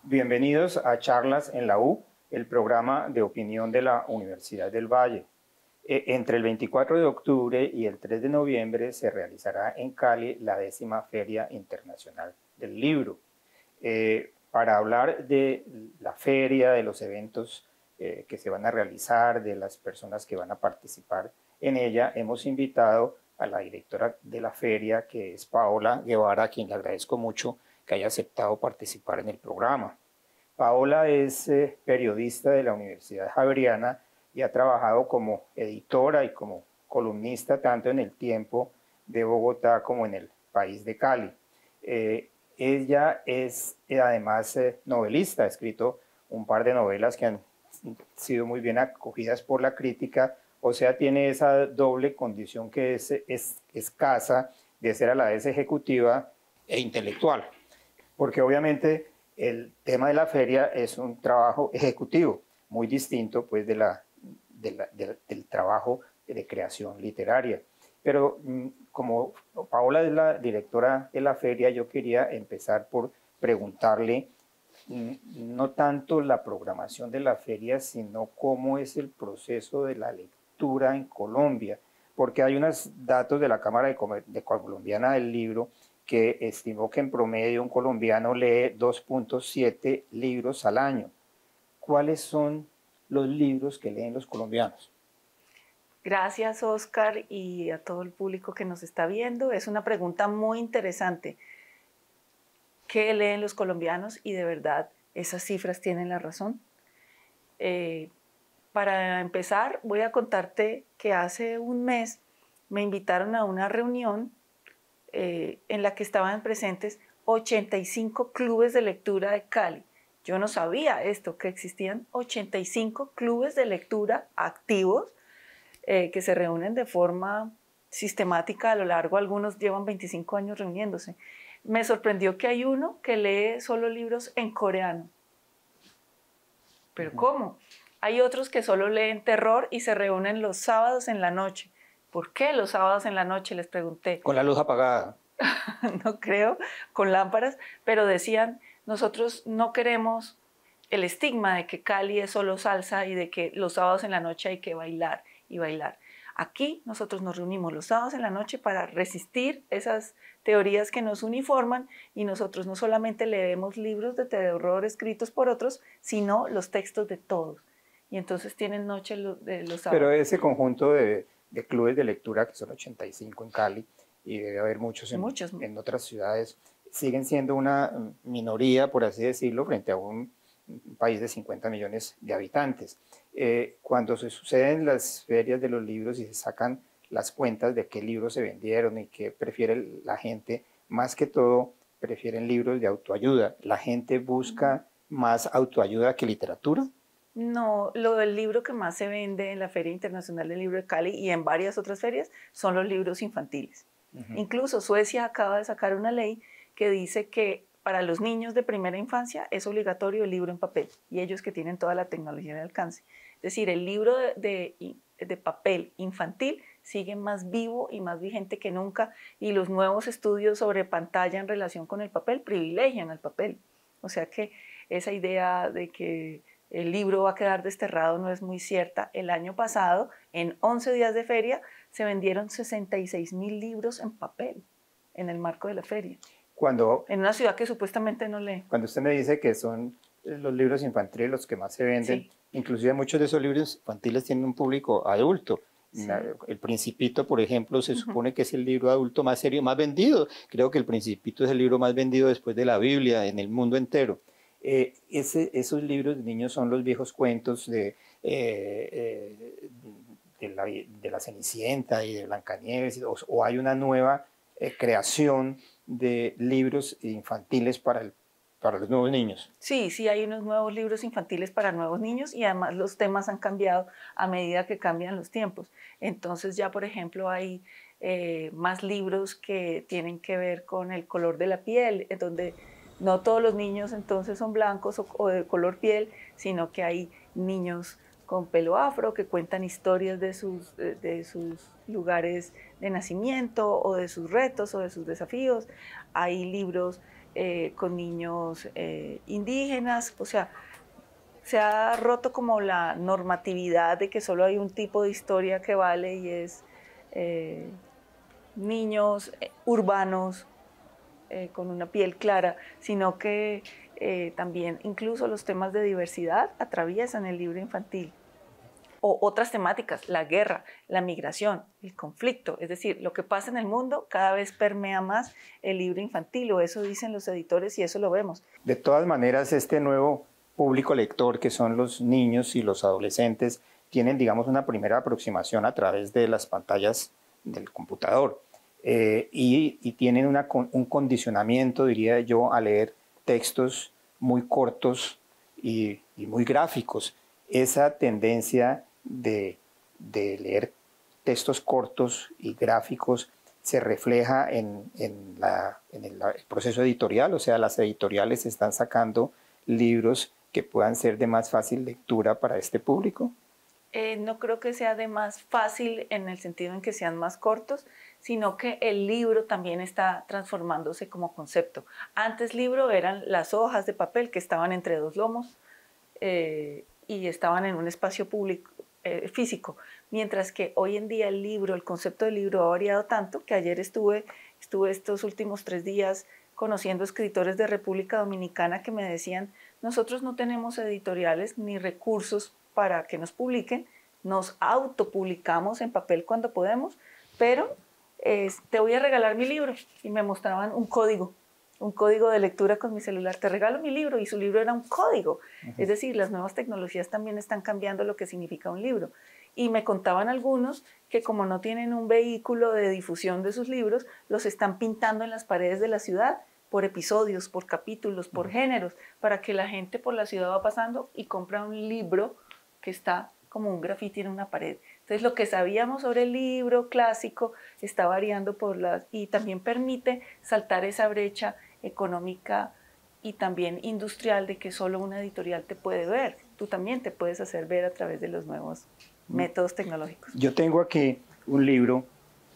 Bienvenidos a Charlas en la U, el programa de opinión de la Universidad del Valle. Entre el 24 de octubre y el 3 de noviembre se realizará en Cali la 10ª Feria Internacional del Libro. Para hablar de la feria, de los eventos que se van a realizar, de las personas que van a participar en ella, hemos invitado a la directora de la feria, que es Paola Guevara, a quien le agradezco mucho que haya aceptado participar en el programa. Paola es periodista de la Universidad Javeriana y ha trabajado como editora y como columnista tanto en El Tiempo de Bogotá como en El País de Cali. Ella es además novelista, ha escrito un par de novelas que han sido muy bien acogidas por la crítica, o sea, tiene esa doble condición que es escasa de ser a la vez ejecutiva e intelectual, porque obviamente el tema de la feria es un trabajo ejecutivo, muy distinto pues del trabajo de creación literaria. Pero como Paola es la directora de la feria, yo quería empezar por preguntarle no tanto la programación de la feria, sino cómo es el proceso de la lectura en Colombia, porque hay unos datos de la Cámara Colombiana del Libro que estimó que en promedio un colombiano lee 2.7 libros al año. ¿Cuáles son los libros que leen los colombianos? Gracias, Oscar, y a todo el público que nos está viendo. Es una pregunta muy interesante. ¿Qué leen los colombianos? Y de verdad, esas cifras tienen la razón. Para empezar, voy a contarte que hace un mes me invitaron a una reunión en la que estaban presentes 85 clubes de lectura de Cali. Yo no sabía esto, que existían 85 clubes de lectura activos que se reúnen de forma sistemática a lo largo, algunos llevan 25 años reuniéndose. Me sorprendió que hay uno que lee solo libros en coreano. ¿Pero cómo? Hay otros que solo leen terror y se reúnen los sábados en la noche. ¿Por qué los sábados en la noche? Les pregunté. Con la luz apagada. No creo, con lámparas, pero decían, nosotros no queremos el estigma de que Cali es solo salsa y de que los sábados en la noche hay que bailar y bailar. Aquí nosotros nos reunimos los sábados en la noche para resistir esas teorías que nos uniforman y nosotros no solamente leemos libros de terror escritos por otros, sino los textos de todos. Y entonces tienen noche de los sábados. Pero ese conjunto de clubes de lectura, que son 85 en Cali, y debe haber muchos en otras ciudades, siguen siendo una minoría, por así decirlo, frente a un país de 50 millones de habitantes. Cuando se suceden las ferias de los libros y se sacan las cuentas de qué libros se vendieron y qué prefiere la gente, más que todo prefieren libros de autoayuda. ¿La gente busca más autoayuda que literatura? No, lo del libro que más se vende en la Feria Internacional del Libro de Cali y en varias otras ferias son los libros infantiles. Incluso Suecia acaba de sacar una ley que dice que para los niños de primera infancia es obligatorio el libro en papel, y ellos que tienen toda la tecnología de alcance. Es decir, el libro de papel infantil sigue más vivo y más vigente que nunca, y los nuevos estudios sobre pantalla en relación con el papel privilegian al papel. O sea que esa idea de que el libro va a quedar desterrado no es muy cierta. El año pasado, en 11 días de feria, se vendieron 66,000 libros en papel en el marco de la feria. En una ciudad que supuestamente no lee. Cuando usted me dice que son los libros infantiles los que más se venden, sí, inclusive muchos de esos libros infantiles tienen un público adulto. Sí. El Principito, por ejemplo, se supone que es el libro adulto más serio, más vendido. Creo que el Principito es el libro más vendido después de la Biblia en el mundo entero. Esos libros de niños son los viejos cuentos de la Cenicienta y de Blancanieves, o hay una nueva creación de libros infantiles para los nuevos niños. Sí, sí hay unos nuevos libros infantiles para nuevos niños, y además los temas han cambiado a medida que cambian los tiempos. Entonces ya, por ejemplo, hay más libros que tienen que ver con el color de la piel, en donde no todos los niños entonces son blancos o de color piel, sino que hay niños con pelo afro que cuentan historias de sus lugares de nacimiento, o de sus retos o de sus desafíos. Hay libros con niños indígenas, o sea, se ha roto como la normatividad de que solo hay un tipo de historia que vale y es niños urbanos con una piel clara, sino que también incluso los temas de diversidad atraviesan el libro infantil. O otras temáticas, la guerra, la migración, el conflicto, es decir, lo que pasa en el mundo cada vez permea más el libro infantil, o eso dicen los editores y eso lo vemos. De todas maneras, este nuevo público lector, que son los niños y los adolescentes, tienen, digamos, una primera aproximación a través de las pantallas del computador y tienen un condicionamiento, diría yo, a leer textos muy cortos y muy gráficos. Esa tendencia de leer textos cortos y gráficos se refleja en el proceso editorial, o sea, las editoriales están sacando libros que puedan ser de más fácil lectura para este público. No creo que sea de más fácil en el sentido en que sean más cortos, sino que el libro también está transformándose como concepto. Antes libro eran las hojas de papel que estaban entre dos lomos, y estaban en un espacio público, físico, mientras que hoy en día el libro, el concepto del libro ha variado tanto que ayer estuve estos últimos 3 días conociendo escritores de República Dominicana que me decían, nosotros no tenemos editoriales ni recursos para que nos publiquen, nos autopublicamos en papel cuando podemos, pero te voy a regalar mi libro, y me mostraban un código de lectura con mi celular, te regalo mi libro, y su libro era un código. Es decir, las nuevas tecnologías también están cambiando lo que significa un libro. Y me contaban algunos que como no tienen un vehículo de difusión de sus libros, los están pintando en las paredes de la ciudad por episodios, por capítulos, por géneros, para que la gente por la ciudad va pasando y compra un libro que está como un grafiti en una pared. Entonces, lo que sabíamos sobre el libro clásico está variando y también permite saltar esa brecha económica y también industrial de que solo una editorial te puede ver. Tú también te puedes hacer ver a través de los nuevos métodos tecnológicos. Yo tengo aquí un libro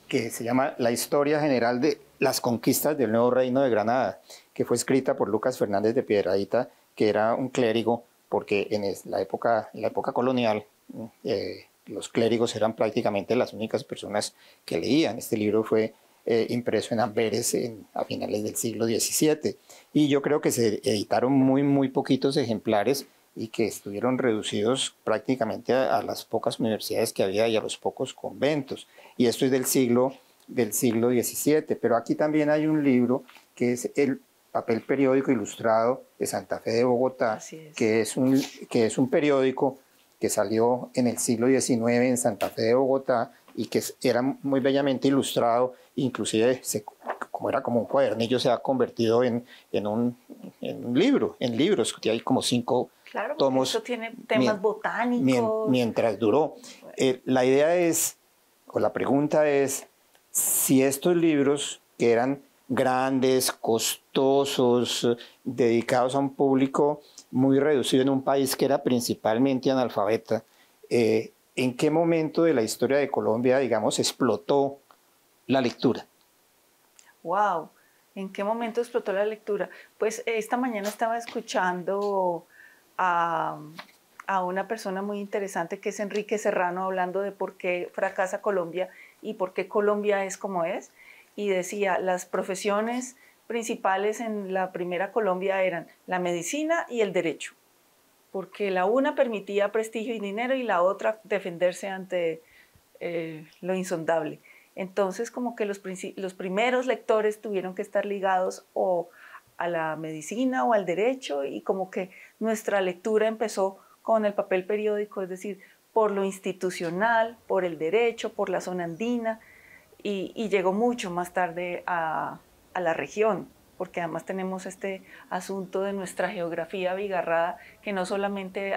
que se llama La Historia General de las Conquistas del Nuevo Reino de Granada, que fue escrita por Lucas Fernández de Piedradita, que era un clérigo, porque en la época colonial los clérigos eran prácticamente las únicas personas que leían. Este libro fue impreso en Amberes a finales del siglo XVII, y yo creo que se editaron muy poquitos ejemplares y que estuvieron reducidos prácticamente a las pocas universidades que había y a los pocos conventos. Y esto es del siglo XVII. Pero aquí también hay un libro que es el papel periódico ilustrado de Santa Fe de Bogotá, que es un periódico que salió en el siglo XIX en Santa Fe de Bogotá y que era muy bellamente ilustrado, inclusive como era como un cuadernillo, se ha convertido en libros, que hay como 5 tomos. Eso tiene temas botánicos. Mientras duró. La idea es, o la pregunta es, si estos libros que eran grandes, costosos, dedicados a un público muy reducido en un país que era principalmente analfabeta, ¿en qué momento de la historia de Colombia, digamos, explotó la lectura? ¡Wow! ¿En qué momento explotó la lectura? Pues esta mañana estaba escuchando a una persona muy interesante que es Enrique Serrano, hablando de por qué fracasa Colombia y por qué Colombia es como es. Y decía, las profesiones principales en la primera Colombia eran la medicina y el derecho, porque la una permitía prestigio y dinero y la otra defenderse ante lo insondable. Entonces, como que los primeros lectores tuvieron que estar ligados o a la medicina o al derecho, y como que nuestra lectura empezó con el papel periódico, es decir, por lo institucional, por el derecho, por la zona andina, y llegó mucho más tarde a la región, porque además tenemos este asunto de nuestra geografía abigarrada que no solamente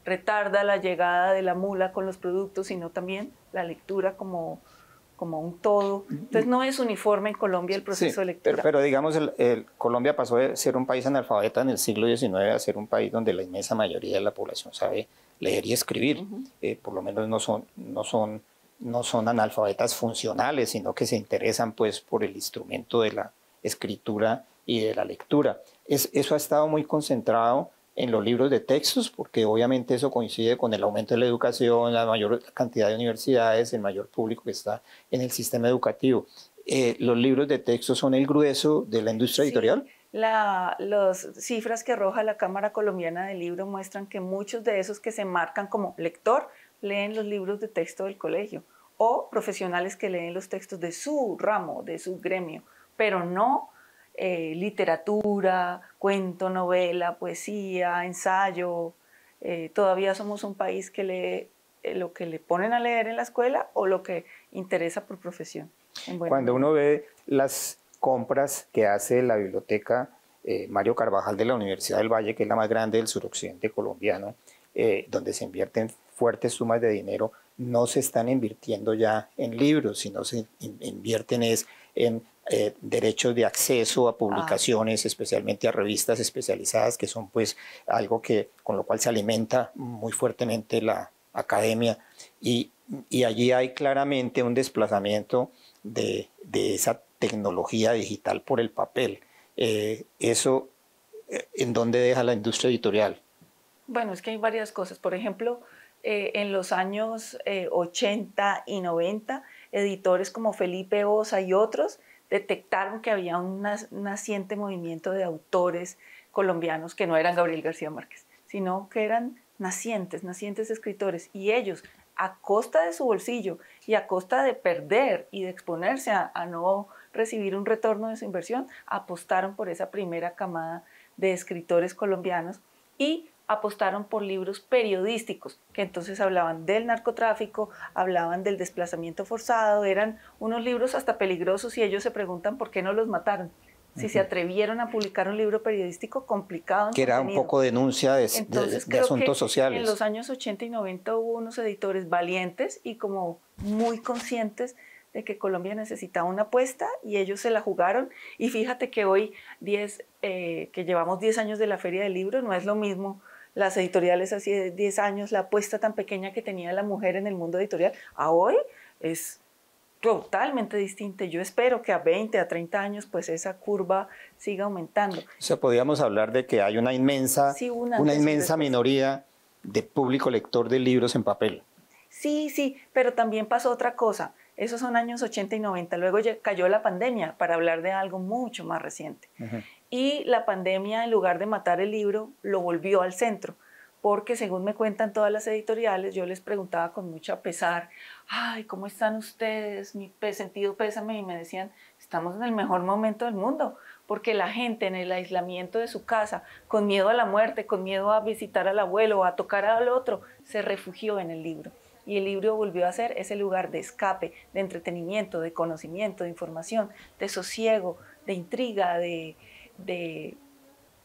retarda la llegada de la mula con los productos, sino también la lectura como un todo. Entonces no es uniforme en Colombia el proceso de lectura. Pero digamos, Colombia pasó de ser un país analfabeta en el siglo XIX a ser un país donde la inmensa mayoría de la población sabe leer y escribir. Por lo menos no son analfabetas funcionales, sino que se interesan pues por el instrumento de la escritura y de la lectura. Eso ha estado muy concentrado en los libros de textos, porque obviamente eso coincide con el aumento de la educación, la mayor cantidad de universidades, el mayor público que está en el sistema educativo. ¿Los libros de texto son el grueso de la industria editorial? Las cifras que arroja la Cámara Colombiana del Libro muestran que muchos de esos que se marcan como lector leen los libros de texto del colegio, o profesionales que leen los textos de su ramo, de su gremio, pero no literatura, cuento, novela, poesía, ensayo. Todavía somos un país que lee lo que le ponen a leer en la escuela o lo que interesa por profesión. Cuando uno ve las compras que hace la biblioteca Mario Carvajal de la Universidad del Valle, que es la más grande del suroccidente colombiano, donde se invierten fuertes sumas de dinero, no se están invirtiendo ya en libros, sino se invierten en derechos de acceso a publicaciones, especialmente a revistas especializadas, que son pues algo con lo cual se alimenta muy fuertemente la academia, y allí hay claramente un desplazamiento de esa tecnología digital por el papel. ¿Eso en dónde deja la industria editorial? Bueno, es que hay varias cosas. Por ejemplo, en los años 80 y 90, editores como Felipe Osa y otros detectaron que había un naciente movimiento de autores colombianos que no eran Gabriel García Márquez, sino que eran nacientes escritores, y ellos, a costa de su bolsillo y a costa de perder y de exponerse a no recibir un retorno de su inversión, apostaron por esa primera camada de escritores colombianos y apostaron por libros periodísticos, que entonces hablaban del narcotráfico, hablaban del desplazamiento forzado, eran unos libros hasta peligrosos, y ellos se preguntan por qué no los mataron. Si se atrevieron a publicar un libro periodístico complicado en que era contenido. Un poco denuncia de asuntos sociales. En los años 80 y 90 hubo unos editores valientes y como muy conscientes de que Colombia necesitaba una apuesta, y ellos se la jugaron. Y fíjate que hoy, que llevamos 10 años de la Feria del Libro, no es lo mismo las editoriales hace 10 años, la apuesta tan pequeña que tenía la mujer en el mundo editorial, a hoy es totalmente distinta. Yo espero que a 20, a 30 años pues esa curva siga aumentando. O sea, podríamos hablar de que hay una inmensa minoría de público lector de libros en papel. Sí, pero también pasó otra cosa. Esos son años 80 y 90. Luego cayó la pandemia, para hablar de algo mucho más reciente. Y la pandemia, en lugar de matar el libro, lo volvió al centro. Porque según me cuentan todas las editoriales, yo les preguntaba con mucho pesar, ay, ¿cómo están ustedes? Mi sentido pésame, y me decían, estamos en el mejor momento del mundo, porque la gente en el aislamiento de su casa, con miedo a la muerte, con miedo a visitar al abuelo o a tocar al otro, se refugió en el libro. Y el libro volvió a ser ese lugar de escape, de entretenimiento, de conocimiento, de información, de sosiego, de intriga, de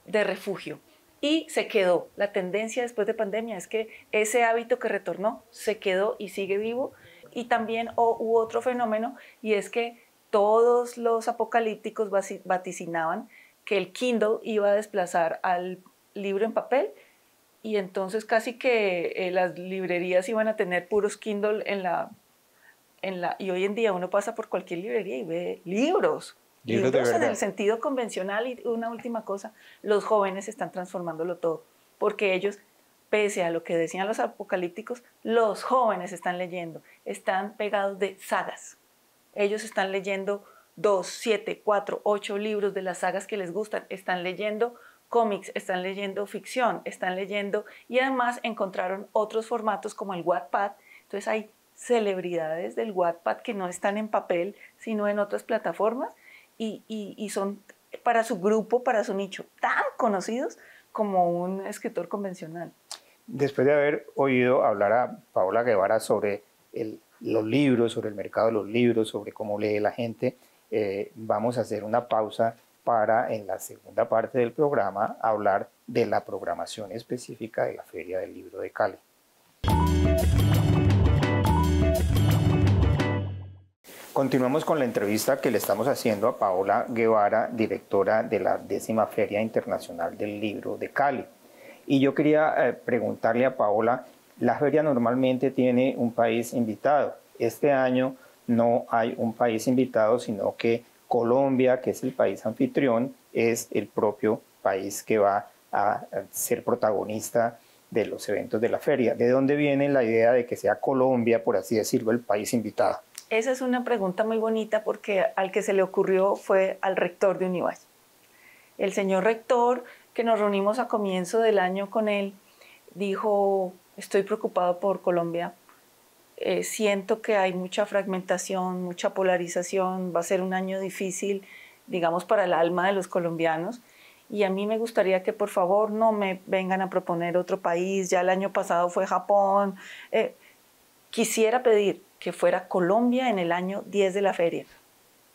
refugio. Y se quedó. La tendencia después de pandemia es que ese hábito que retornó se quedó y sigue vivo. Y también hubo otro fenómeno, y es que todos los apocalípticos vaticinaban que el Kindle iba a desplazar al libro en papel, y entonces casi que las librerías iban a tener puros Kindle y hoy en día uno pasa por cualquier librería y ve libros en el sentido convencional. Y una última cosa, los jóvenes están transformándolo todo, porque ellos, pese a lo que decían los apocalípticos, los jóvenes están leyendo, están pegados de sagas. Ellos están leyendo 2, 7, 4, 8 libros de las sagas que les gustan, están leyendo cómics, están leyendo ficción, están leyendo, y además encontraron otros formatos como el Wattpad. Entonces hay celebridades del Wattpad que no están en papel, sino en otras plataformas, y son para su grupo, para su nicho, tan conocidos como un escritor convencional. Después de haber oído hablar a Paola Guevara sobre los libros, sobre el mercado de los libros, sobre cómo lee la gente, vamos a hacer una pausa para, en la segunda parte del programa, hablar de la programación específica de la Feria del Libro de Cali. Continuamos con la entrevista que le estamos haciendo a Paola Guevara, directora de la 10ª Feria Internacional del Libro de Cali. Y yo quería preguntarle a Paola, la feria normalmente tiene un país invitado. Este año no hay un país invitado, sino que Colombia, que es el país anfitrión, es el propio país que va a ser protagonista de los eventos de la feria. ¿De dónde viene la idea de que sea Colombia, por así decirlo, el país invitado? Esa es una pregunta muy bonita porque al que se le ocurrió fue al rector de Univalle. El señor rector, que nos reunimos a comienzo del año con él, dijo: estoy preocupado por Colombia, siento que hay mucha fragmentación, mucha polarización, va a ser un año difícil, digamos, para el alma de los colombianos, y a mí me gustaría que por favor no me vengan a proponer otro país, ya el año pasado fue Japón, quisiera pedir que fuera Colombia en el año 10 de la feria.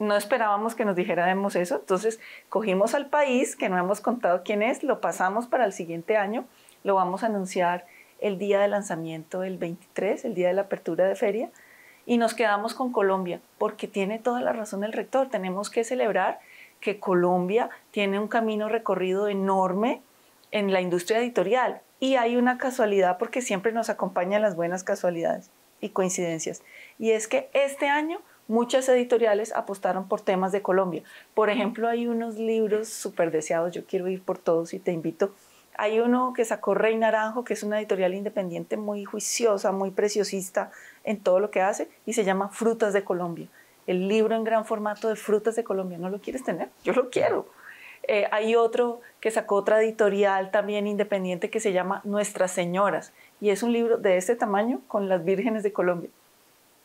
No esperábamos que nos dijéramos eso, entonces cogimos al país, que no hemos contado quién es, lo pasamos para el siguiente año, lo vamos a anunciar el día de lanzamiento, el 23, el día de la apertura de feria, y nos quedamos con Colombia, porque tiene toda la razón el rector. Tenemos que celebrar que Colombia tiene un camino recorrido enorme en la industria editorial, y hay una casualidad, porque siempre nos acompañan las buenas casualidades y coincidencias, y es que este año muchas editoriales apostaron por temas de Colombia. Por ejemplo, hay unos libros súper deseados, yo quiero ir por todos y te invito. Hay uno que sacó Rey Naranjo, que es una editorial independiente muy juiciosa, muy preciosista en todo lo que hace, y se llama Frutas de Colombia. El libro en gran formato de Frutas de Colombia. ¿No lo quieres tener? Yo lo quiero. Hay otro que sacó otra editorial también independiente que se llama Nuestras Señoras, y es un libro de este tamaño con las vírgenes de Colombia,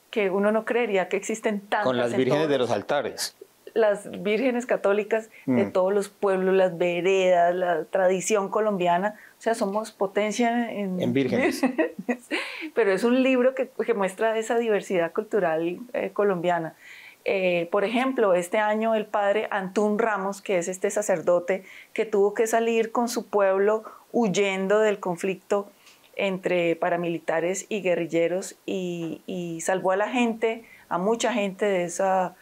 que uno no creería que existen tantas. Con las vírgenes de los altares. Las vírgenes católicas de todos los pueblos, las veredas, la tradición colombiana. O sea, somos potencia en vírgenes. Pero es un libro que muestra esa diversidad cultural colombiana. Por ejemplo, este año el padre Antún Ramos, que es este sacerdote que tuvo que salir con su pueblo huyendo del conflicto entre paramilitares y guerrilleros, y salvó a la gente, a mucha gente, de esa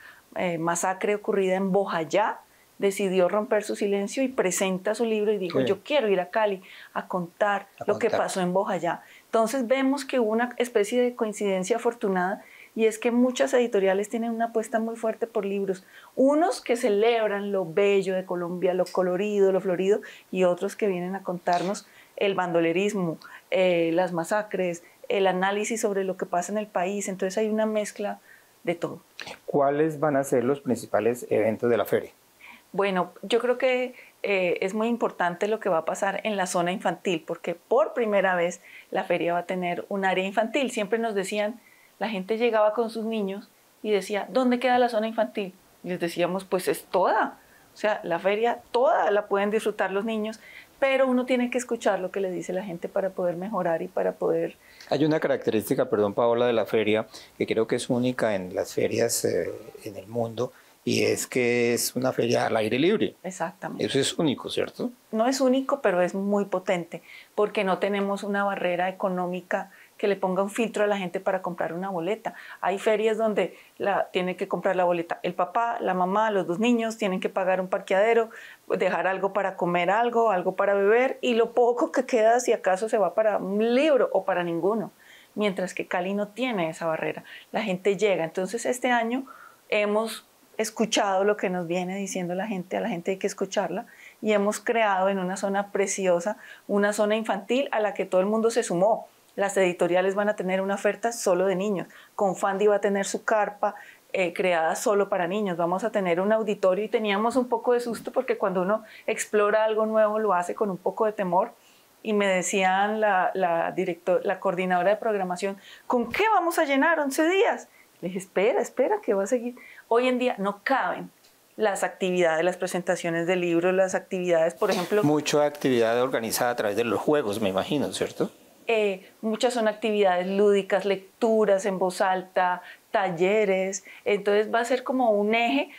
masacre ocurrida en Bojayá. Decidió romper su silencio y presenta su libro y dijo: yo quiero ir a Cali a contar lo que pasó en Bojayá. Entonces vemos que hubo una especie de coincidencia afortunada, y es que muchas editoriales tienen una apuesta muy fuerte por libros, unos que celebran lo bello de Colombia, lo colorido, lo florido, y otros que vienen a contarnos el bandolerismo, las masacres, el análisis sobre lo que pasa en el país. Entonces hay una mezcla de todo. ¿Cuáles van a ser los principales eventos de la feria? Bueno, yo creo que es muy importante lo que va a pasar en la zona infantil, porque por primera vez la feria va a tener un área infantil. Siempre nos decían, la gente llegaba con sus niños y decía: ¿dónde queda la zona infantil? Y les decíamos: pues es toda. O sea, la feria toda la pueden disfrutar los niños, pero uno tiene que escuchar lo que le dice la gente para poder mejorar y para poder... Hay una característica, perdón Paola, de la feria que creo que es única en las ferias en el mundo, y es que es una feria al aire libre. Exactamente. Eso es único, ¿cierto? No es único, pero es muy potente, porque no tenemos una barrera económica que le ponga un filtro a la gente para comprar una boleta. Hay ferias donde tiene que comprar la boleta el papá, la mamá, los dos niños, tienen que pagar un parqueadero, dejar algo para comer, algo para beber, y lo poco que queda, si acaso, se va para un libro o para ninguno. Mientras que Cali no tiene esa barrera. La gente llega. Entonces este año hemos escuchado lo que nos viene diciendo la gente, a la gente hay que escucharla, y hemos creado en una zona preciosa, una zona infantil a la que todo el mundo se sumó. Las editoriales van a tener una oferta solo de niños. Confandi va a tener su carpa creada solo para niños. Vamos a tener un auditorio, y teníamos un poco de susto porque cuando uno explora algo nuevo lo hace con un poco de temor. Y me decían la coordinadora de programación: ¿con qué vamos a llenar 11 días? Le dije: espera, que va a seguir. Hoy en día no caben las actividades, las presentaciones de libros, las actividades, por ejemplo... Mucha actividad organizada a través de los juegos, me imagino, ¿cierto? Muchas son actividades lúdicas, lecturas en voz alta, talleres. Entonces va a ser como un eje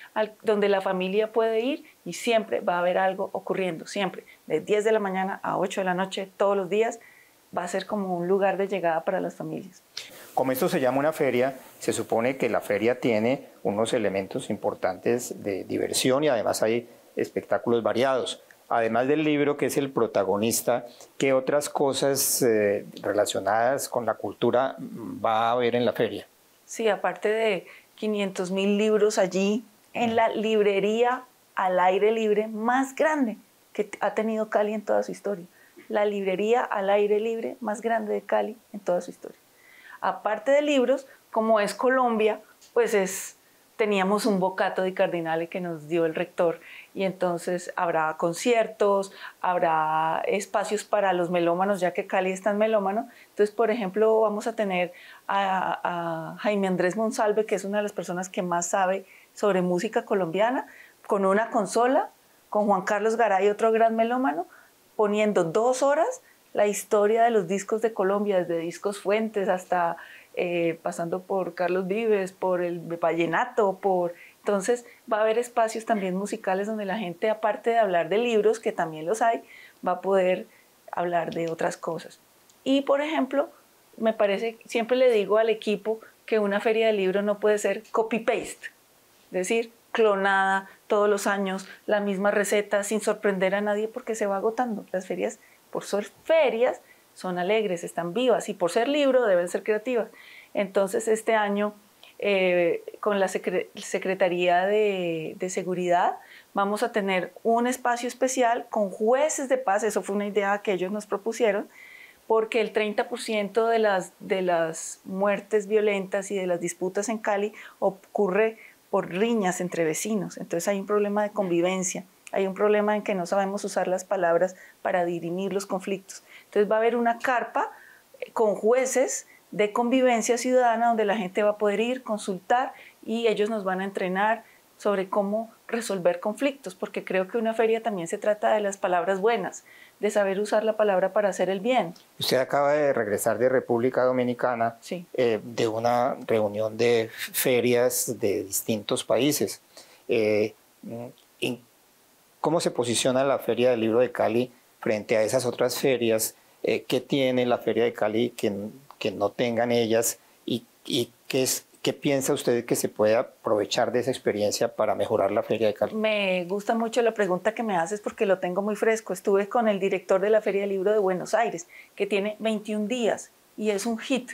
donde la familia puede ir, y siempre va a haber algo ocurriendo, siempre, de 10 de la mañana a 8 de la noche, todos los días. Va a ser como un lugar de llegada para las familias. Como esto se llama una feria, se supone que la feria tiene unos elementos importantes de diversión, y además hay espectáculos variados. Además del libro, que es el protagonista, ¿qué otras cosas relacionadas con la cultura va a haber en la feria? Sí, aparte de 500.000 libros allí, en la librería al aire libre más grande que ha tenido Cali en toda su historia. La librería al aire libre más grande de Cali en toda su historia. Aparte de libros, como es Colombia, pues teníamos un bocato di Cardinale que nos dio el rector, y entonces habrá conciertos, habrá espacios para los melómanos, ya que Cali es tan melómano. Entonces, por ejemplo, vamos a tener a Jaime Andrés Monsalve, que es una de las personas que más sabe sobre música colombiana, con una consola, con Juan Carlos Garay, otro gran melómano, poniendo 2 horas la historia de los discos de Colombia, desde Discos Fuentes hasta pasando por Carlos Vives, por el vallenato, entonces va a haber espacios también musicales donde la gente, aparte de hablar de libros, que también los hay, va a poder hablar de otras cosas. Y, por ejemplo, me parece, siempre le digo al equipo que una feria de libros no puede ser copy-paste, es decir, clonada todos los años, la misma receta, sin sorprender a nadie, porque se va agotando. Las ferias, por ser ferias, son alegres, están vivas, y por ser libro deben ser creativas. Entonces, este año, con la Secretaría de Seguridad, vamos a tener un espacio especial con jueces de paz. Eso fue una idea que ellos nos propusieron, porque el 30% de las muertes violentas y de las disputas en Cali ocurre por riñas entre vecinos. Entonces hay un problema de convivencia, hay un problema en que no sabemos usar las palabras para dirimir los conflictos. Entonces va a haber una carpa con jueces de convivencia ciudadana donde la gente va a poder ir, consultar, y ellos nos van a entrenar sobre cómo resolver conflictos, porque creo que una feria también se trata de las palabras buenas, de saber usar la palabra para hacer el bien. Usted acaba de regresar de República Dominicana, sí, de una reunión de ferias de distintos países. ¿Cómo se posiciona la Feria del Libro de Cali frente a esas otras ferias? ¿Qué tiene la Feria de Cali que no tengan ellas? ¿Y qué piensa usted que se puede aprovechar de esa experiencia para mejorar la Feria de Cali? Me gusta mucho la pregunta que me haces porque lo tengo muy fresco. Estuve con el director de la Feria del Libro de Buenos Aires, que tiene 21 días y es un hit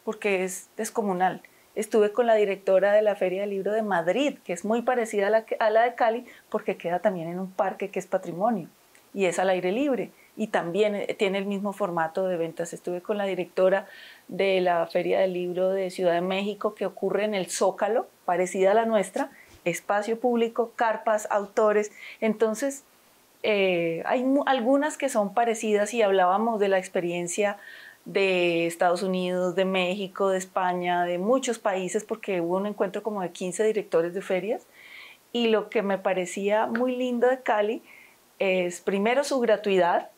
porque es descomunal. Estuve con la directora de la Feria del Libro de Madrid, que es muy parecida a la de Cali porque queda también en un parque que es patrimonio y es al aire libre, y también tiene el mismo formato de ventas. Estuve con la directora de la Feria del Libro de Ciudad de México, que ocurre en el Zócalo, parecida a la nuestra, espacio público, carpas, autores. Entonces, hay algunas que son parecidas, y hablábamos de la experiencia de Estados Unidos, de México, de España, de muchos países, porque hubo un encuentro como de 15 directores de ferias, y lo que me parecía muy lindo de Cali es, primero, su gratuidad.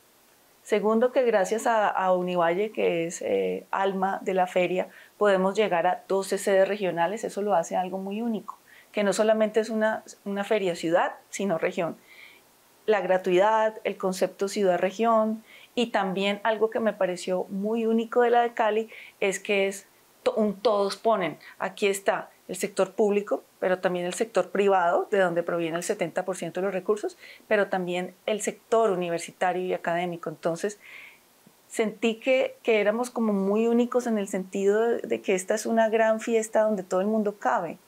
Segundo, que gracias a Univalle, que es alma de la feria, podemos llegar a 12 sedes regionales. Eso lo hace algo muy único, que no solamente es una feria ciudad, sino región. La gratuidad, el concepto ciudad-región, y también algo que me pareció muy único de la de Cali es que es un todos ponen. Aquí está el sector público, pero también el sector privado, de donde proviene el 70% de los recursos, pero también el sector universitario y académico. Entonces, sentí que éramos como muy únicos en el sentido de que esta es una gran fiesta donde todo el mundo cabe.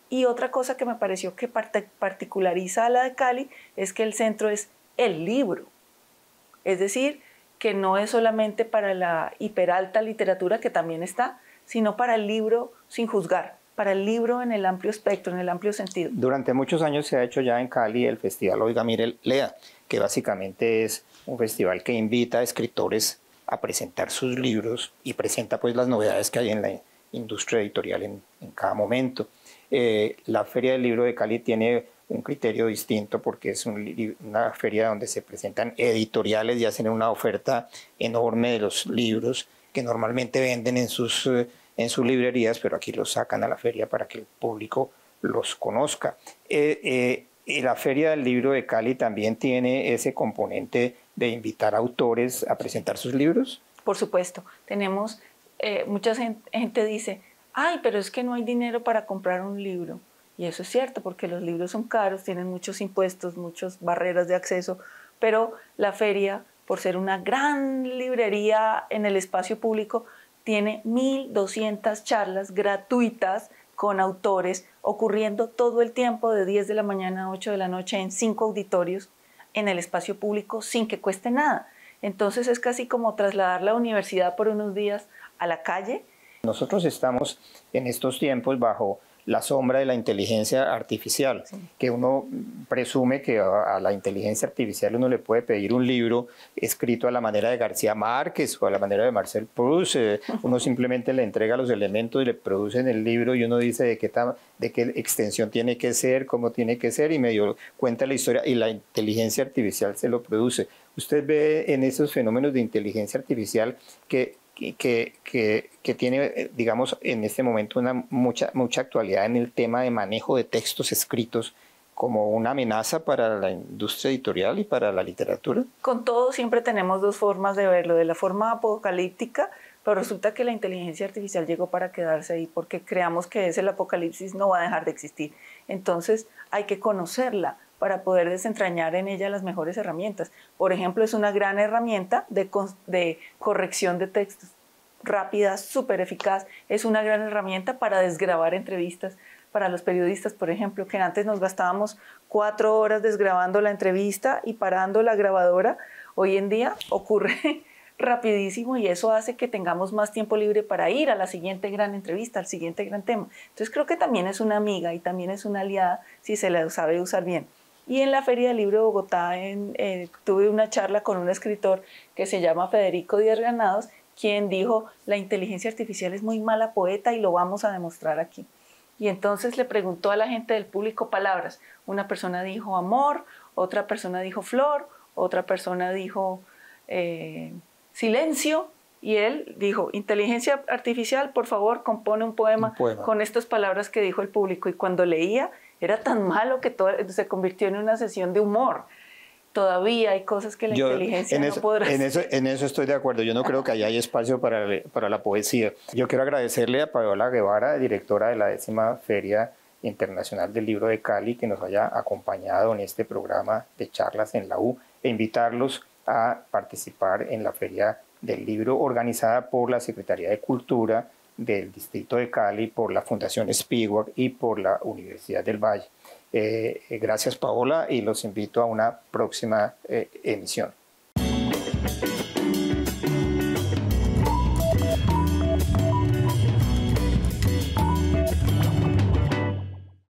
Y otra cosa que me pareció que particulariza a la de Cali es que el centro es el libro. Es decir, que no es solamente para la hiperalta literatura, que también está, sino para el libro sin juzgar, para el libro en el amplio espectro, en el amplio sentido. Durante muchos años se ha hecho ya en Cali el festival Oiga, Mire, Lea, que básicamente es un festival que invita a escritores a presentar sus libros y presenta pues las novedades que hay en la industria editorial en cada momento. La Feria del Libro de Cali tiene un criterio distinto porque es una feria donde se presentan editoriales y hacen una oferta enorme de los libros que normalmente venden en sus librerías, pero aquí los sacan a la feria para que el público los conozca. La Feria del Libro de Cali también tiene ese componente de invitar a autores a presentar sus libros. Por supuesto, tenemos, mucha gente dice, ay, pero es que no hay dinero para comprar un libro. Y eso es cierto, porque los libros son caros, tienen muchos impuestos, muchas barreras de acceso, pero la feria, por ser una gran librería en el espacio público, tiene 1.200 charlas gratuitas con autores, ocurriendo todo el tiempo de 10 de la mañana a 8 de la noche en 5 auditorios en el espacio público sin que cueste nada. Entonces es casi como trasladar la universidad por unos días a la calle. Nosotros estamos en estos tiempos bajo la sombra de la inteligencia artificial, sí, que uno presume que a la inteligencia artificial uno le puede pedir un libro escrito a la manera de García Márquez o a la manera de Marcel Proust, uno simplemente le entrega los elementos y le producen el libro y uno dice de qué extensión tiene que ser, cómo tiene que ser y medio cuenta la historia y la inteligencia artificial se lo produce. Usted ve en esos fenómenos de inteligencia artificial que tiene, digamos, en este momento mucha actualidad en el tema de manejo de textos escritos como una amenaza para la industria editorial y para la literatura? Con todo siempre tenemos dos formas de verlo, de la forma apocalíptica, pero resulta que la inteligencia artificial llegó para quedarse ahí porque creamos que el apocalipsis no va a dejar de existir. Entonces hay que conocerla para poder desentrañar en ella las mejores herramientas. Por ejemplo, es una gran herramienta de corrección de textos, rápida, súper eficaz. Es una gran herramienta para desgravar entrevistas para los periodistas, por ejemplo, que antes nos gastábamos 4 horas desgrabando la entrevista y parando la grabadora. Hoy en día ocurre rapidísimo y eso hace que tengamos más tiempo libre para ir a la siguiente gran entrevista, al siguiente gran tema. Entonces creo que también es una amiga y también es una aliada si se la sabe usar bien. Y en la Feria del Libro de Bogotá tuve una charla con un escritor que se llama Federico Díaz Granados, quien dijo, la inteligencia artificial es muy mala poeta y lo vamos a demostrar aquí. Y entonces le preguntó a la gente del público palabras. Una persona dijo amor, otra persona dijo flor, otra persona dijo silencio, y él dijo, inteligencia artificial, por favor, compone un poema con estas palabras que dijo el público. Y cuando leía, era tan malo que se convirtió en una sesión de humor. Todavía hay cosas que la inteligencia no podrá hacer. En eso estoy de acuerdo. Yo no creo que haya espacio para la poesía. Yo quiero agradecerle a Paola Guevara, directora de la 10ª Feria Internacional del Libro de Cali, que nos haya acompañado en este programa de charlas en la U, e invitarlos a participar en la Feria del Libro organizada por la Secretaría de Cultura del Distrito de Cali, por la Fundación Spiwak y por la Universidad del Valle. Gracias, Paola, y los invito a una próxima emisión.